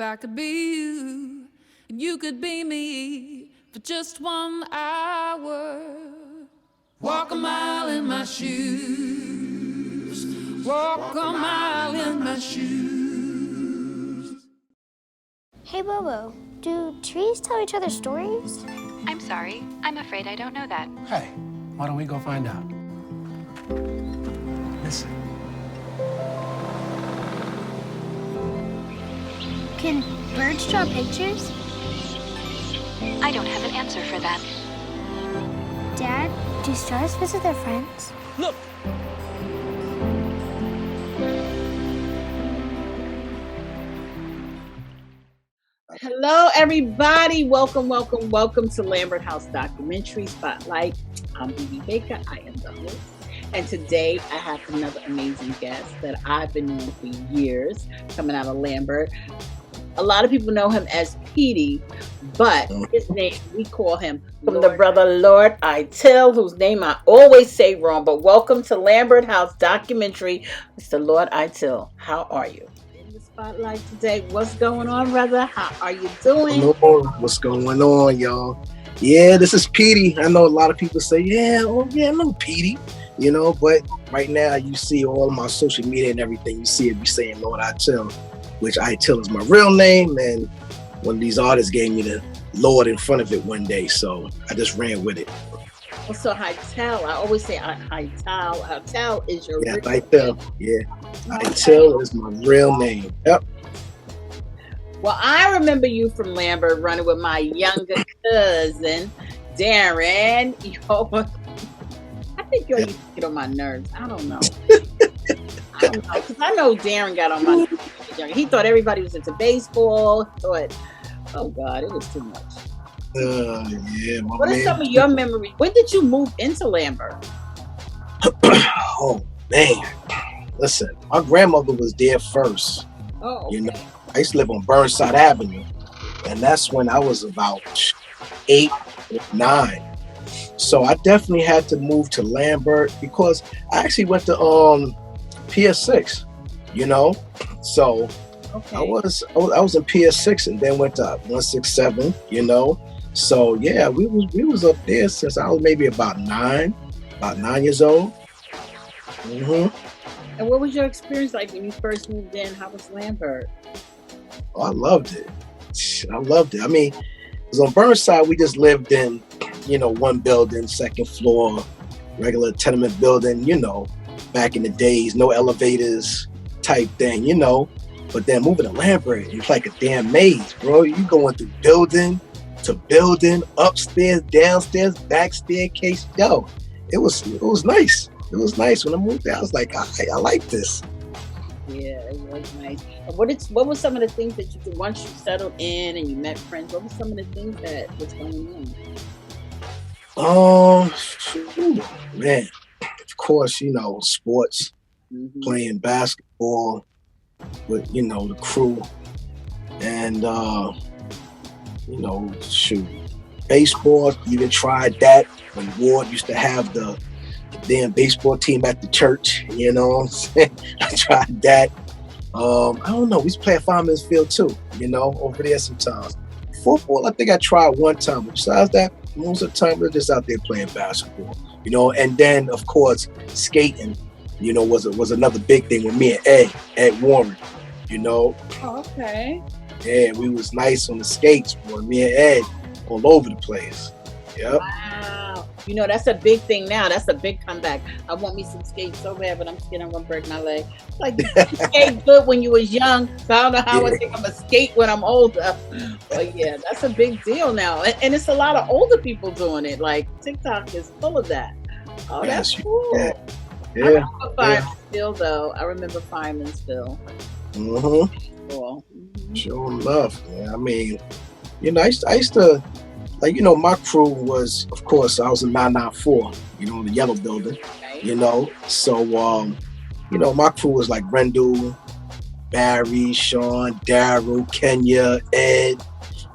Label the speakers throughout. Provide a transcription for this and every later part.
Speaker 1: I could be you, and you could be me for just 1 hour. Walk a mile in my shoes. Walk a mile in my shoes.
Speaker 2: Hey, Bobo, do trees tell each other stories?
Speaker 3: I'm sorry. I'm afraid I don't know that.
Speaker 4: Hey, why don't we go find out? Listen.
Speaker 2: Can birds draw pictures?
Speaker 3: I don't have an answer for that.
Speaker 2: Dad, do stars visit their friends?
Speaker 4: Look!
Speaker 5: Hello, everybody. Welcome to Lambert House Documentary Spotlight. I'm Brenda Baker. I am the host. And today I have another amazing guest that I've been knowing for years, coming out of Lambert. A lot of people know him as Petey, but his name, we call him from the brother Lord Itill, whose name I always say wrong. But welcome to Lambert House Documentary, Mr. Lord Itill. How are you? Spotlight today. What's going on, brother? How are you doing?
Speaker 6: Hello. What's going on, y'all? Yeah, this is Petey. I know a lot of people say, I know Petey, but right now you see all of my social media and everything, you see it be saying Lord Itill, which Itill is my real name, and one of these artists gave me the Lord in front of it one day, so I just ran with it.
Speaker 5: So Itill, I always say Itill. Itill is your real
Speaker 6: Itill. Yeah. Itill is my real name. Yep.
Speaker 5: Well, I remember you from Lambert running with my younger cousin, Darren. I think you used to get on my nerves. I don't know. Because I know Darren got on my nerves. He thought everybody was into baseball. Thought, oh God, it was too much. What are some of your memories? When did you move into Lambert?
Speaker 6: Oh man, listen, my grandmother was there first.
Speaker 5: Oh, okay.
Speaker 6: I used to live on Burnside Avenue, and that's when I was about 8 or 9. So I definitely had to move to Lambert because I actually went to PS6. So okay. I was in PS6 and then went to 167. So yeah, we was up there since I was maybe about 9 years old. Mm-hmm.
Speaker 5: And what was your experience like when you first moved in? How was Lambert?
Speaker 6: Oh, I loved it. I mean, because on Burnside we just lived in, one building, second floor, regular tenement building. Back in the days, no elevators type thing. But then moving to Lambert, it's like a damn maze, bro. You going through building to building, upstairs, downstairs, back staircase. Yo, it was nice. It was nice when I moved there. I was like, I like this.
Speaker 5: Yeah, it was nice. What were some of the things that you did once you settled in and you met friends? What were some of the things that was going
Speaker 6: on? Man, of course, sports, playing basketball with the crew, and baseball, even tried that when Ward used to have the damn baseball team at the church, I tried that. I don't know, we used to play at Fireman's Field too, over there sometimes. Football, I think I tried one time, but besides that, most of the time we're just out there playing basketball, and then of course skating, was another big thing with me and Ed Warren,
Speaker 5: Oh, okay.
Speaker 6: Yeah, we was nice on the skates, boy. Me and Ed all over the place. Yep.
Speaker 5: Wow. That's a big thing now. That's a big comeback. I want me some skates so bad, but I'm scared I'm gonna break my leg. Like you skate good when you was young, so I don't know how I think I'm gonna skate when I'm older. But yeah, that's a big deal now. And it's a lot of older people doing it. Like TikTok is full of that. Oh, that's cool.
Speaker 6: Yeah.
Speaker 5: I remember Fireman'sville though. I remember Fireman'sville.
Speaker 6: Mm-hmm.
Speaker 5: Cool.
Speaker 6: Sure enough. Yeah, I mean, I used to, my crew was, of course, I was in 994, the yellow building,
Speaker 5: okay.
Speaker 6: So, my crew was like Rendell, Barry, Sean, Daryl, Kenya, Ed,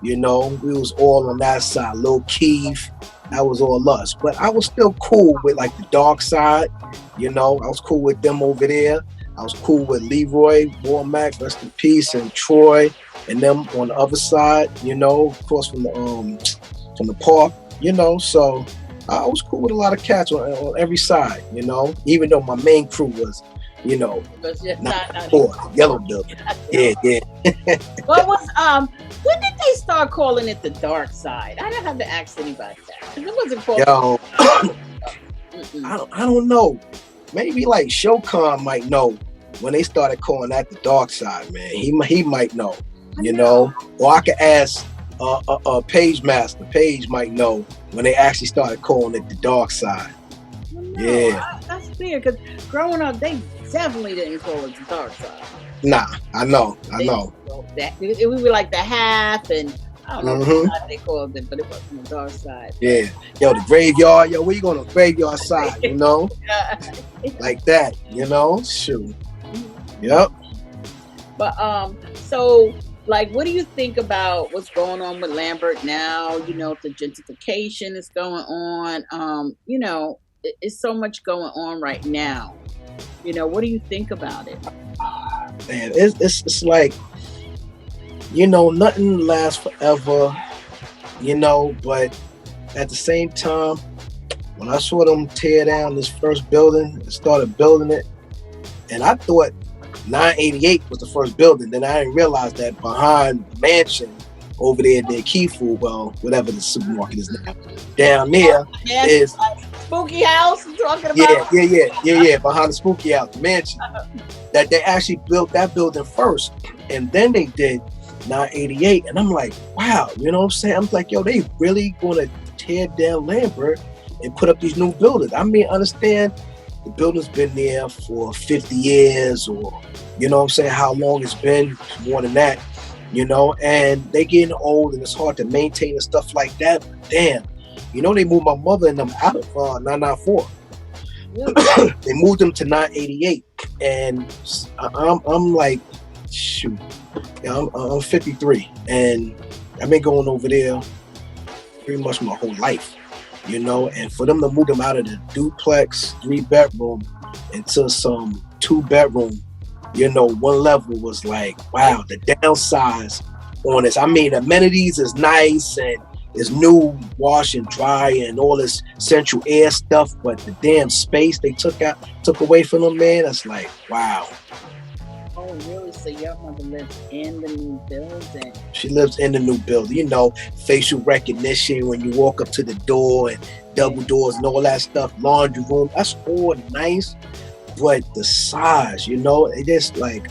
Speaker 6: we was all on that side, Lil Keith, that was all us. But I was still cool with like the dark side, I was cool with them over there. I was cool with Leroy, Warmack, rest in peace, and Troy, and them on the other side, you know, across from the park, you know. So I was cool with a lot of cats on every side, you know, even though my main crew was, you know, not the yellow building. Yeah.
Speaker 5: What was when did they start calling it the dark side? I don't have to ask anybody that, because it wasn't called.
Speaker 6: Yo, I don't know. Maybe like Shokan might know when they started calling that the dark side, man. He might know, you know. Or I could ask Page Master. Page might know when they actually started calling it the dark side. Yeah,
Speaker 5: that's weird, because growing up, they definitely didn't call it the dark side.
Speaker 6: Nah, I know.
Speaker 5: We were like the half, and I don't know what they called it, but it wasn't the dark side.
Speaker 6: Yeah, yo, the graveyard, yo, where you going to the graveyard side, you know? Like that, you know? Shoot. Yep.
Speaker 5: But so, like, what do you think about what's going on with Lambert now? You know, the gentrification is going on. You know, it's so much going on right now. You know, what do you think about it?
Speaker 6: Man, it's like, you know, nothing lasts forever, you know, but at the same time, when I saw them tear down this first building and started building it, and I thought 988 was the first building, then I didn't realize that behind the mansion over there near Keyfood, well, whatever the supermarket is now, down there is
Speaker 5: Spooky House you're talking about?
Speaker 6: Yeah, behind the Spooky House, the mansion. That they actually built that building first, and then they did 988, and I'm like, wow, you know what I'm saying? I'm like, yo, they really gonna tear down Lambert and put up these new buildings. I mean, understand the building's been there for 50 years, or you know what I'm saying, how long it's been, more than that, you know, and they getting old and it's hard to maintain and stuff like that. But damn, you know, they moved my mother and them out of 994. They moved them to 988, and I'm like, shoot, yeah, I'm 53, and I've been going over there pretty much my whole life, you know. And for them to move them out of the duplex 3-bedroom into some 2-bedroom, you know, one level was like, wow, the downsize on this. I mean, amenities is nice and it's new wash and dry and all this central air stuff, but the damn space they took away from them, man, it's like, wow.
Speaker 5: Oh, really? So your mother lives in the new building?
Speaker 6: She lives in the new building. You know, facial recognition when you walk up to the door and double doors and all that stuff. Laundry room, that's all nice, but the size, you know, it just like,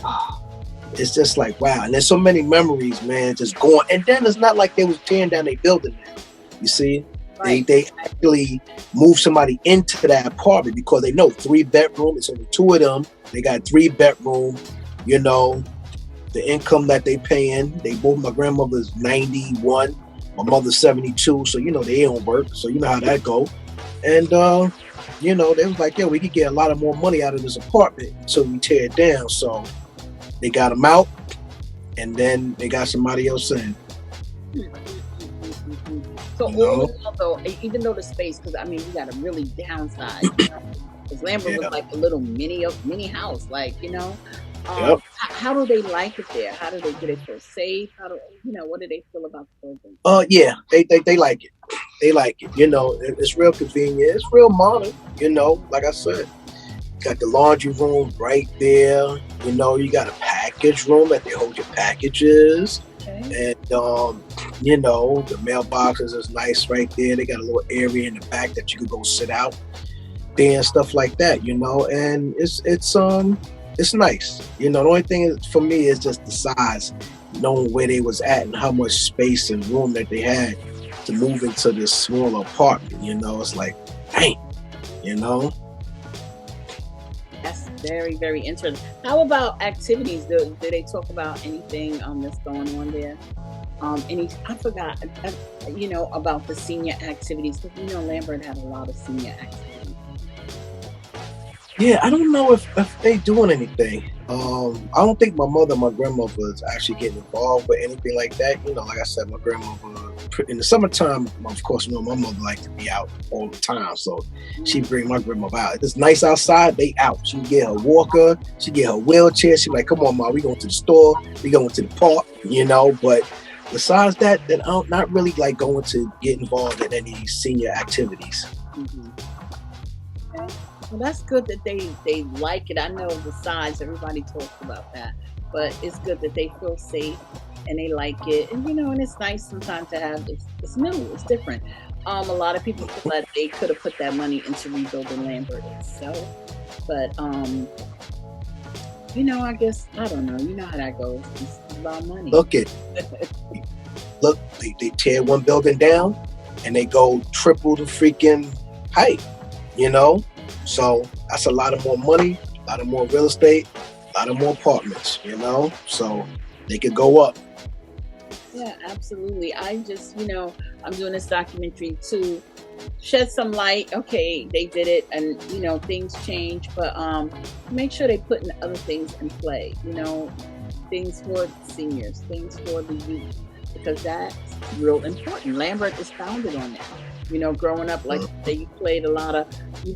Speaker 6: it's just like, wow. And there's so many memories, man, just going. And then it's not like they was tearing down their building now. You see? Right. They actually moved somebody into that apartment because they know 3-bedroom, it's only 2 of them. They got 3-bedroom, you know, the income that they paying. They both, my grandmother's 91, my mother's 72, so you know they don't work, so you know how that go. And you know, they was like, yeah, we could get a lot of more money out of this apartment until we tear it down. So they got them out, and then they got somebody else in.
Speaker 5: So although, even though the space, because I mean, we got a really downsize. Because Lambert was like a little mini house, like, you know. How do they like it there? How do they feel safe? What do they feel about the building?
Speaker 6: Yeah, they like it. They like it. You know, it's real convenient. It's real modern. You know, like I said, got the laundry room right there. You know, you got a package room that they hold your packages. Okay. And you know, the mailboxes is nice right there. They got a little area in the back that you could go sit out there and stuff like that. You know, and it's nice. You know, the only thing for me is just the size, knowing where they was at and how much space and room that they had to move into this smaller apartment. You know, it's like, dang, you know.
Speaker 5: That's very, very interesting. How about activities? Do they talk about anything that's going on there? I forgot, you know, about the senior activities. Because, you know, Lambert had a lot of senior activities.
Speaker 6: Yeah, I don't know if they doing anything. I don't think my mother, my grandmother is actually getting involved with anything like that. You know, like I said, my grandmother in the summertime, of course, you know, my mother liked to be out all the time, so she bring my grandmother out. If it's nice outside, they out. She get her walker, she get her wheelchair. She like, come on, ma, we going to the store, we going to the park, you know. But besides that, then I'm not really like going to get involved in any senior activities.
Speaker 5: Mm-hmm. Okay. Well, that's good that they like it. I know the size, everybody talks about that, but it's good that they feel safe and they like it. And you know, and it's nice sometimes to have it's new, it's different. A lot of people feel that they could have put that money into rebuilding Lambert itself, but you know, I guess I don't know. You know how that goes. It's about money.
Speaker 6: Look, they tear one building down and they go triple the freaking height, you know? So that's a lot of more money, a lot of more real estate, a lot of more apartments, you know? So they could go up.
Speaker 5: Yeah, absolutely. I just, you know, I'm doing this documentary to shed some light. Okay, they did it and, you know, things change, but make sure they put in other things in play, you know, things for seniors, things for the youth, because that's real important. Lambert is founded on that. You know, growing up, like you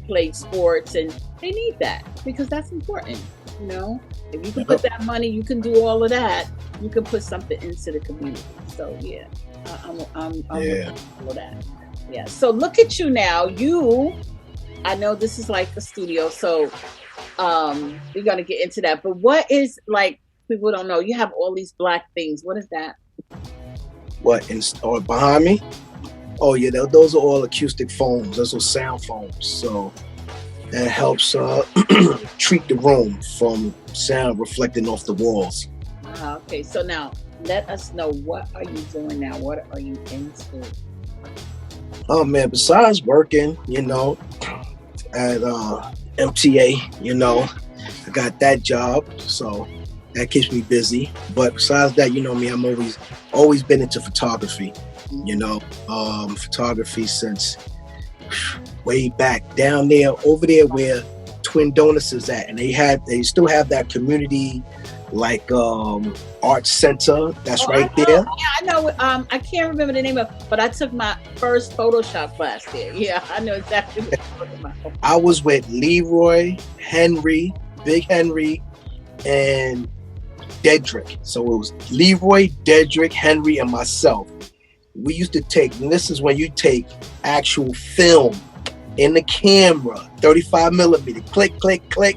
Speaker 5: played sports, and they need that because that's important. You know, if you can put that money, you can do all of that. You can put something into the community. So yeah, I'm with all of that. Yeah. So look at you now. I know this is like a studio, so we're gonna get into that. But what is, like, people don't know, you have all these black things. What is that?
Speaker 6: What, or behind me? Oh yeah, those are all acoustic foams. Those are sound foams. So that helps treat the room from sound reflecting off the walls.
Speaker 5: Okay, so now let us know, what are you doing now? What are you into?
Speaker 6: Oh man, besides working, you know, at MTA, you know, I got that job, so that keeps me busy. But besides that, you know me, I'm always been into photography. You know, photography since way back down there, over there where Twin Donuts is at, and they still have that community like art center that's right there.
Speaker 5: Yeah, I know. I can't remember the name of, but I took my first Photoshop class there. Yeah, I know exactly what you're talking about.
Speaker 6: I was with Leroy, Henry, Big Henry, and Dedrick. So it was Leroy, Dedrick, Henry, and myself. We used to take, and this is when you take actual film in the camera, 35 millimeter, click, click, click,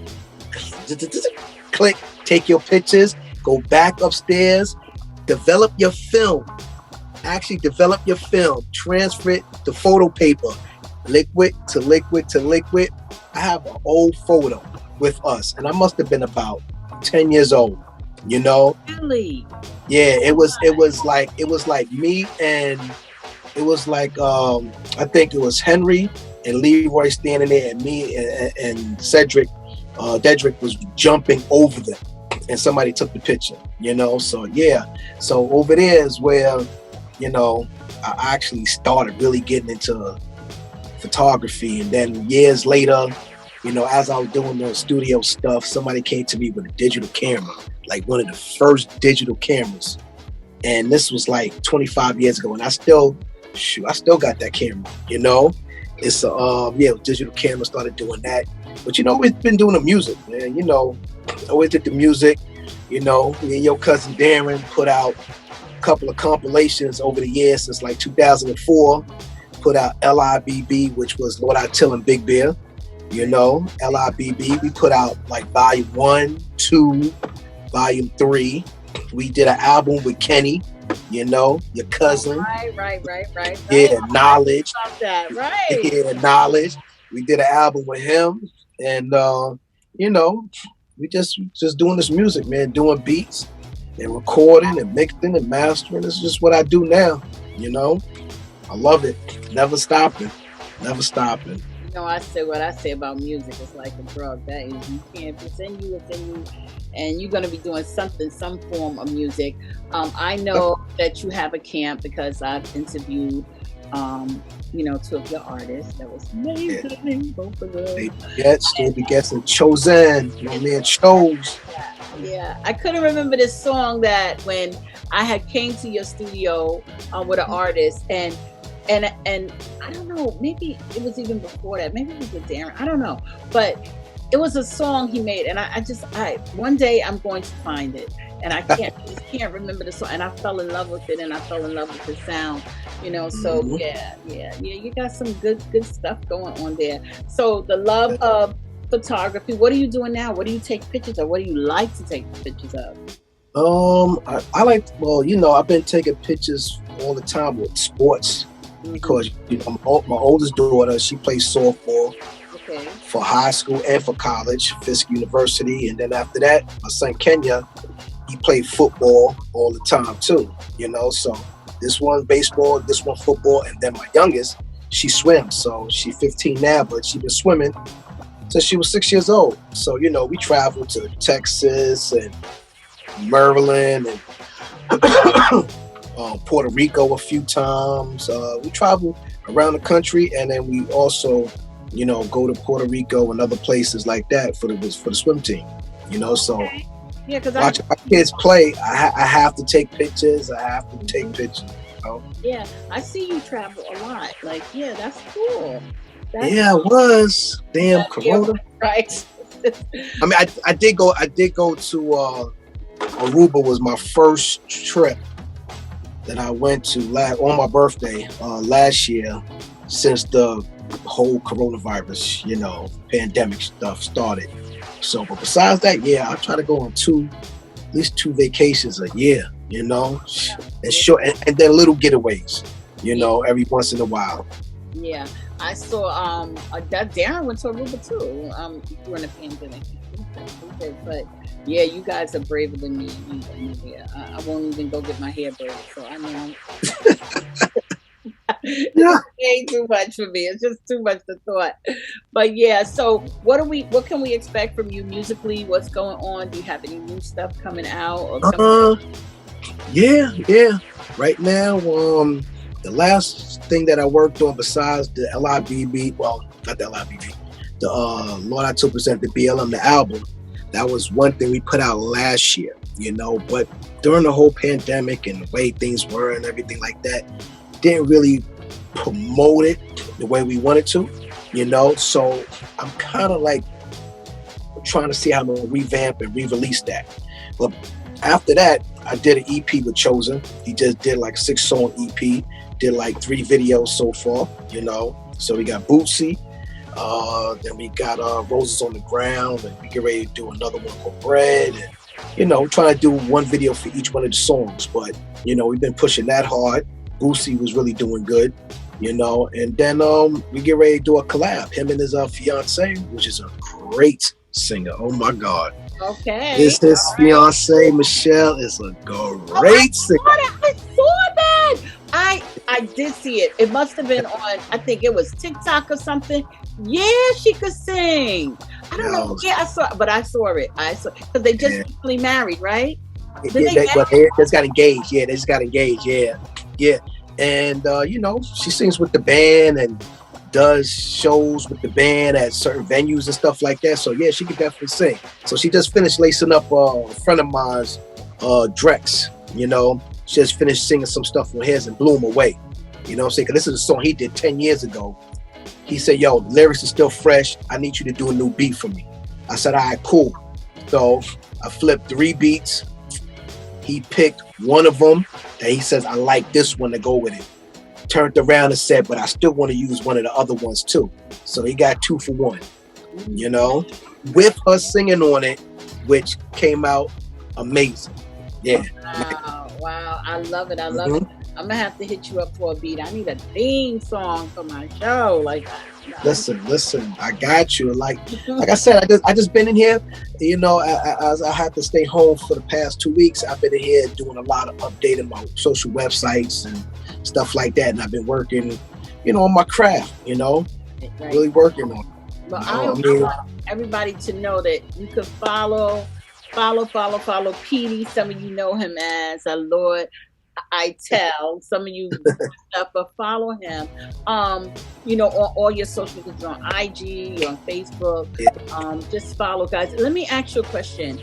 Speaker 6: click, take your pictures, go back upstairs, develop your film, transfer it to photo paper, liquid to liquid to liquid. I have an old photo with us, and I must have been about 10 years old, you know?
Speaker 5: Really?
Speaker 6: Yeah, it was like me, and it was like I think it was Henry and Leroy standing there, and me and Cedric, Dedrick was jumping over them, and somebody took the picture, you know. So yeah, so over there is where, you know, I actually started really getting into photography, and then years later, you know, as I was doing the studio stuff, somebody came to me with a digital camera, like one of the first digital cameras. And this was like 25 years ago. And I still got that camera, you know? It's digital camera, started doing that. But, you know, we've been doing the music, man. You know, always did the music. You know, me and your cousin Darren put out a couple of compilations over the years since like 2004. Put out LIBB, which was Lord Itill and Big Bear. You know, LIBB, we put out like volume 1, 2, volume 3. We did an album with Kenny, you know, your cousin.
Speaker 5: Right.
Speaker 6: Yeah, Knowledge.
Speaker 5: About that, right.
Speaker 6: Yeah, Knowledge. We did an album with him, and you know, we just doing this music, man, doing beats and recording and mixing and mastering. This is just what I do now, you know. I love it. Never stopping.
Speaker 5: You know, I say what I say about music. It's like a drug. That is, you can't, it's in you, and you're going to be doing some form of music. I know that you have a camp because I've interviewed two of your artists. That was amazing. Both of them.
Speaker 6: Still begets and Chosen. My man Chose.
Speaker 5: Yeah, I couldn't remember this song that when I had came to your studio with an artist and I don't know, maybe it was even before that, maybe it was with Darren, I don't know, but it was a song he made, and I one day I'm going to find it, and I just can't remember the song, and I fell in love with it, and I fell in love with the sound, so yeah, you got some good stuff going on there. So the love of photography, what are you doing now? What do you take pictures of? What do you like to take pictures of?
Speaker 6: I like, I've been taking pictures all the time with sports, because my oldest daughter, she plays softball for high school and for college, Fisk University, and then after that, my son Kenya, he played football all the time too, so this one baseball, this one football, and then my youngest, she swims, so she's 15 now, but she's been swimming since she was 6 years old. So, we traveled to Texas and Maryland and Puerto Rico a few times. We travel around the country, and then we also, go to Puerto Rico and other places like that for the swim team. So
Speaker 5: yeah, because
Speaker 6: watching my kids play, I have to take pictures.
Speaker 5: Yeah, I see you travel a lot. Like, yeah, that's cool.
Speaker 6: It was damn Corona,
Speaker 5: right?
Speaker 6: I mean, I did go to Aruba. Was my first trip that I went to on my birthday last year, since the whole coronavirus, pandemic stuff started. So, but besides that, I try to go on at least two vacations a year, and short, and then little getaways, every once in a while.
Speaker 5: Yeah, I saw that Darren went to Aruba too during the pandemic. But yeah, you guys are braver than me. I won't even go get my hair braided, so I know.
Speaker 6: Yeah,
Speaker 5: way too much for me. It's just too much to thought. But yeah, so what can we expect from you musically? What's going on? Do you have any new stuff coming out? Or
Speaker 6: yeah. Right now, the last thing that I worked on besides the LIBB, well, not the LIBB, the Lord Itill present the BLM, the album, that was one thing we put out last year, but during the whole pandemic and the way things were and everything like that, didn't really promote it the way we wanted to, so I'm kind of like trying to see how I'm going to revamp and re-release that. But after that, I did an EP with Chosen. He just did like 6-song EP, did like 3 videos so far, so we got Bootsy, then we got Roses on the Ground, and we get ready to do another one called Bread, and trying to do one video for each one of the songs. But we've been pushing that hard. Bootsy was really doing good, and then we get ready to do a collab, him and his fiance, which is a great singer. Oh my God.
Speaker 5: Okay.
Speaker 6: His fiance Michelle is a great singer.
Speaker 5: I saw that. I did see it. It must have been on, I think it was TikTok or something. Yeah, she could sing. I don't know. Yeah, I saw it. Because they just recently married, right?
Speaker 6: They just got engaged. Yeah, they just got engaged. Yeah. And she sings with the band and does shows with the band at certain venues and stuff like that. So yeah, she could definitely sing. So she just finished lacing up a friend of mine's Drex. She just finished singing some stuff on his and blew him away. Because this is a song he did 10 years ago. He said, yo, the lyrics are still fresh. I need you to do a new beat for me. I said, all right, cool. So I flipped 3 beats. He picked one of them and he says, I like this one to go with it. Turned around and said, but I still want to use one of the other ones too. So he got 2 for 1, with her singing on it, which came out amazing. Yeah.
Speaker 5: Wow. I love it. I'm going to have to hit you up for a beat. I need a theme song for my show.
Speaker 6: Listen, I got you. Like I said, I just been in here, as I had to stay home for the past 2 weeks. I've been in here doing a lot of updating my social websites and stuff like that. And I've been working, on my craft, really working on it.
Speaker 5: But I want everybody to know that you can follow Petey. Some of you know him as Lord Itill. Some of you stuff, but follow him. You know, on all your social media, you're on IG, you're on Facebook. Just follow, guys. Let me ask you a question.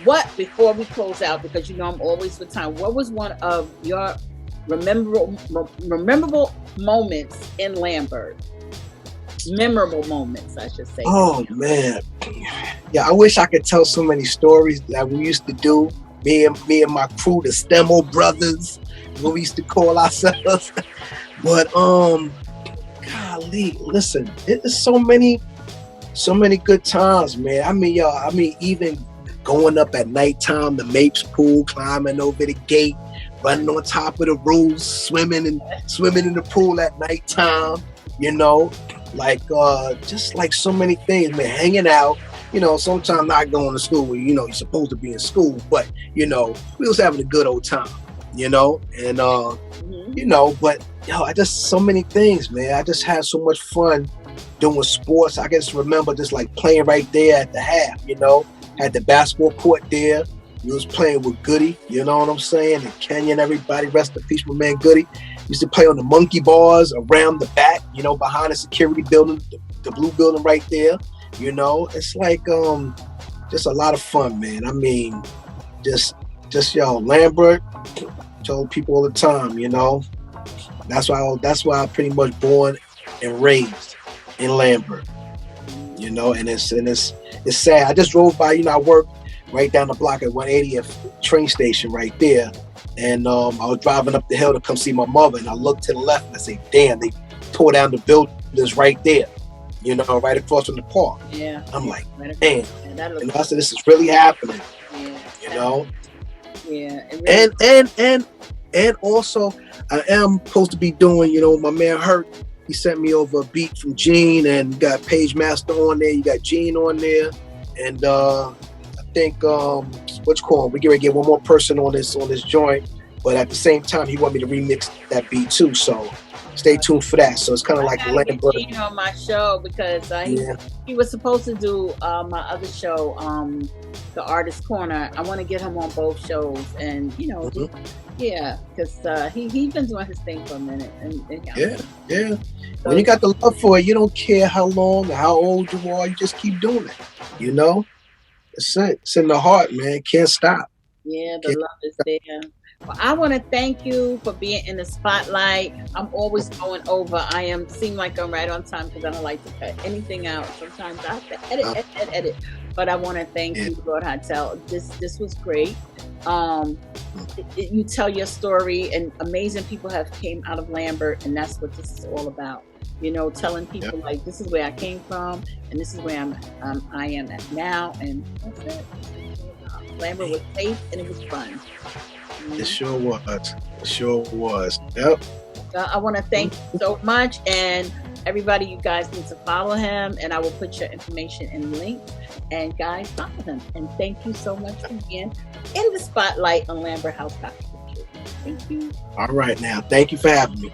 Speaker 5: What, before we close out, because you know I'm always with time, what was one of your memorable moments in Lambert? Memorable moments, I should say.
Speaker 6: Oh man, yeah. I wish I could tell so many stories that we used to do. Me and my crew, the Stemo brothers, what we used to call ourselves. But golly, listen, it's so many good times, man. I mean, even going up at nighttime, the Mapes pool, climbing over the gate, running on top of the roofs, swimming in the pool at nighttime. You know, like just like so many things, man. Hanging out. You know, sometimes not going to school where, you know, you're supposed to be in school, but, you know, we was having a good old time, you know, and, you know, but, yo, I just, so many things, man. I just had so much fun doing sports. I can just remember just like playing right there at the half, you know, had the basketball court there. We was playing with Goody, you know what I'm saying? And Kenya and everybody, rest in peace, my man Goody. Used to play on the monkey bars around the back, you know, behind the security building, the blue building right there. You know, it's like just a lot of fun, man. I mean, just yo, Lambert, told people all the time, you know. That's why I'm pretty much born and raised in Lambert. You know, and it's sad. I just drove by, you know, I work right down the block at 180th train station right there. And I was driving up the hill to come see my mother, and I looked to the left and I say, damn, they tore down the buildings right there. You know, right across from the park. Yeah. I'm like, man. And I said, this is really happening. Yeah. You know? Yeah. Really and also, I am supposed to be doing, you know, my man Hurt, he sent me over a beat from Gene, and you got Page Master on there, you got Gene on there, and I think, we get ready to get one more person on this joint, but at the same time, he want me to remix that beat too, so stay tuned for that. So it's kind of like Lambert
Speaker 5: on my show, because he was supposed to do my other show, the Artist Corner. I want to get him on both shows, and you know, because he's been doing his thing for a minute. And
Speaker 6: So, when you got the love for it, you don't care how long or how old you are. You just keep doing it. You know, it's it. It's in the heart, man. Can't stop.
Speaker 5: Yeah, the love is there. Well, I want to thank you for being in the spotlight. I'm always going over. Seem like I'm right on time because I don't like to cut anything out. Sometimes I have to edit. But I want to thank you, Lord Itill. This was great. You tell your story, and amazing people have came out of Lambert, and that's what this is all about. You know, telling people like, this is where I came from, and this is where I am at now, and that's it. Lambert was safe, and it was fun.
Speaker 6: It sure was. It sure was. Yep.
Speaker 5: I want to thank you so much, and everybody, you guys need to follow him, and I will put your information in the link. And guys, follow him. And thank you so much for being in the spotlight on Lambert House Documentary. Thank you.
Speaker 6: All right, now. Thank you for having me.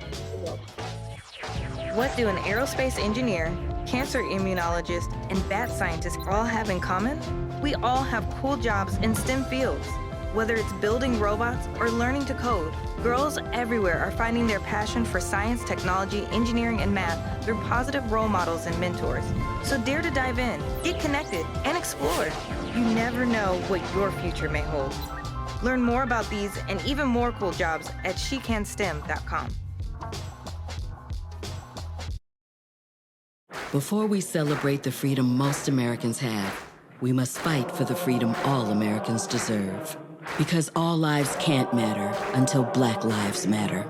Speaker 7: What do an aerospace engineer, cancer immunologist, and bat scientist all have in common? We all have cool jobs in STEM fields. Whether it's building robots or learning to code, girls everywhere are finding their passion for science, technology, engineering, and math through positive role models and mentors. So dare to dive in, get connected, and explore. You never know what your future may hold. Learn more about these and even more cool jobs at shecanstem.com.
Speaker 8: Before we celebrate the freedom most Americans have, we must fight for the freedom all Americans deserve. Because all lives can't matter until Black lives matter.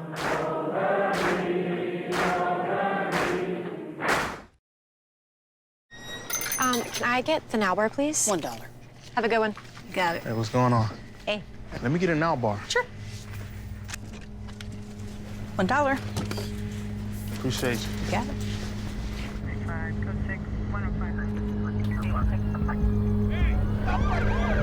Speaker 9: Can I get the now bar, please?
Speaker 10: $1.
Speaker 9: Have a good one.
Speaker 10: Got it.
Speaker 11: Hey, what's going on?
Speaker 9: Hey.
Speaker 11: Let me get a now bar.
Speaker 9: Sure. $1.
Speaker 11: Appreciate you.
Speaker 9: You got it.
Speaker 12: Hey!